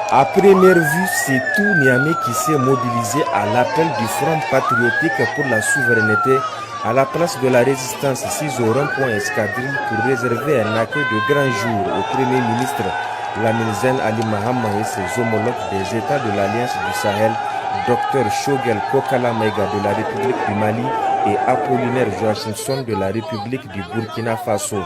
À première vue, c'est tout Niamey qui s'est mobilisé à l'appel du Front patriotique pour la souveraineté à la place de la résistance 6 au rond-point Escadrille pour réserver un accueil de grand jour au Premier ministre Lamine Zen Ali Mahama et ses homologues des États de l'Alliance du Sahel, Dr Shogel Kokala Maïga de la République du Mali et Apollinaire Joachimson de la République du Burkina Faso.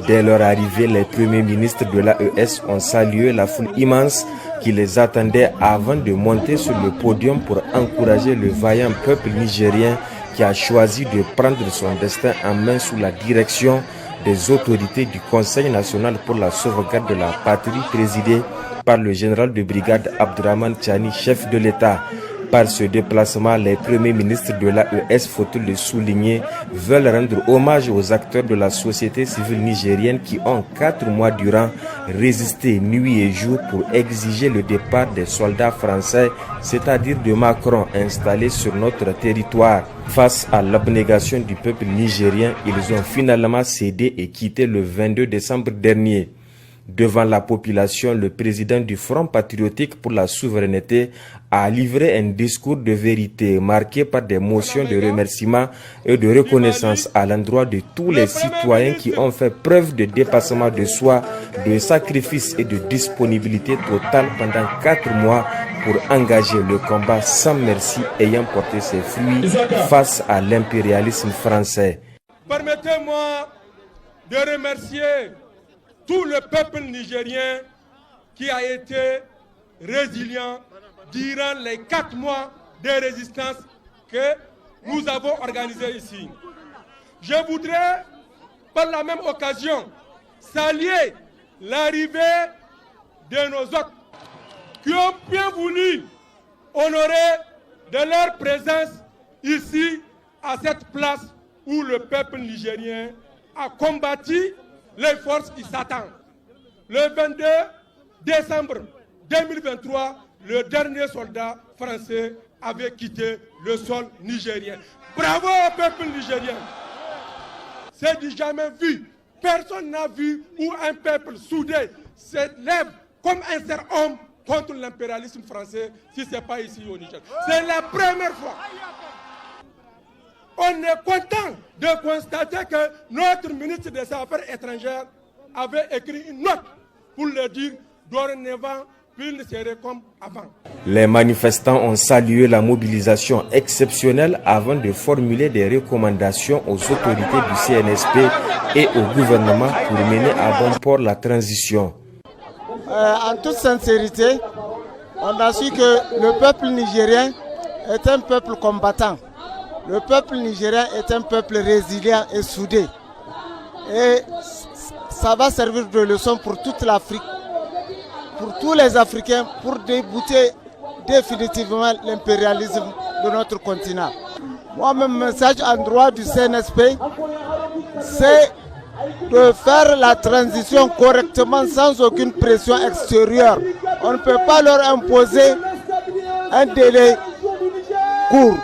Dès leur arrivée, les premiers ministres de l'AES ont salué la foule immense qui les attendait avant de monter sur le podium pour encourager le vaillant peuple nigérien qui a choisi de prendre son destin en main sous la direction des autorités du Conseil national pour la sauvegarde de la patrie présidé par le général de brigade Abdourahmane Tchani, chef de l'État. Par ce déplacement, les premiers ministres de l'AES, faut-il le souligner, veulent rendre hommage aux acteurs de la société civile nigérienne qui ont 4 mois durant résisté nuit et jour pour exiger le départ des soldats français, c'est-à-dire de Macron, installés sur notre territoire. Face à l'abnégation du peuple nigérien, ils ont finalement cédé et quitté le 22 décembre dernier. Devant la population, le président du Front patriotique pour la souveraineté a livré un discours de vérité marqué par des motions de remerciement et de reconnaissance à l'endroit de tous les citoyens qui ont fait preuve de dépassement de soi, de sacrifice et de disponibilité totale pendant 4 mois pour engager le combat sans merci ayant porté ses fruits face à l'impérialisme français. Permettez-moi de remercier tout le peuple nigérien qui a été résilient durant les 4 mois de résistance que nous avons organisés ici. Je voudrais, par la même occasion, saluer l'arrivée de nos hôtes qui ont bien voulu honorer de leur présence ici, à cette place où le peuple nigérien a combattu les forces qui s'attendent. Le 22 décembre 2023, le dernier soldat français avait quitté le sol nigérien. Bravo au peuple nigérien. C'est du jamais vu. Personne n'a vu où un peuple soudé se lève comme un seul homme contre l'impérialisme français, si ce n'est pas ici au Niger. C'est la première fois. On est content de constater que notre ministre des Affaires étrangères avait écrit une note pour le dire dorénavant, plus ne serait comme avant. Les manifestants ont salué la mobilisation exceptionnelle avant de formuler des recommandations aux autorités du CNSP et au gouvernement pour mener à bon port la transition. En toute sincérité, on a su que le peuple nigérien est un peuple combattant. Le peuple nigérien est un peuple résilient et soudé. Et ça va servir de leçon pour toute l'Afrique, pour tous les Africains, pour débouter définitivement l'impérialisme de notre continent. Moi, mon message en droit du CNSP, c'est de faire la transition correctement sans aucune pression extérieure. On ne peut pas leur imposer un délai court.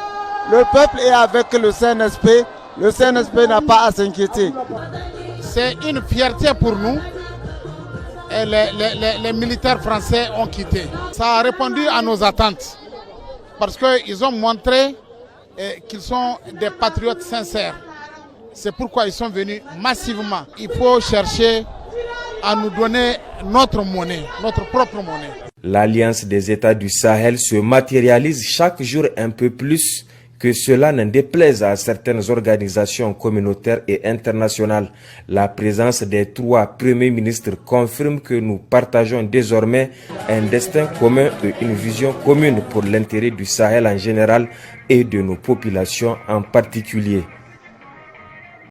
Le peuple est avec le CNSP n'a pas à s'inquiéter. C'est une fierté pour nous. Et les militaires français ont quitté. Ça a répondu à nos attentes parce qu'ils ont montré qu'ils sont des patriotes sincères. C'est pourquoi ils sont venus massivement. Il faut chercher à nous donner notre monnaie, notre propre monnaie. L'Alliance des États du Sahel se matérialise chaque jour un peu plus, que cela n'en déplaise à certaines organisations communautaires et internationales. La présence des 3 premiers ministres confirme que nous partageons désormais un destin commun et une vision commune pour l'intérêt du Sahel en général et de nos populations en particulier.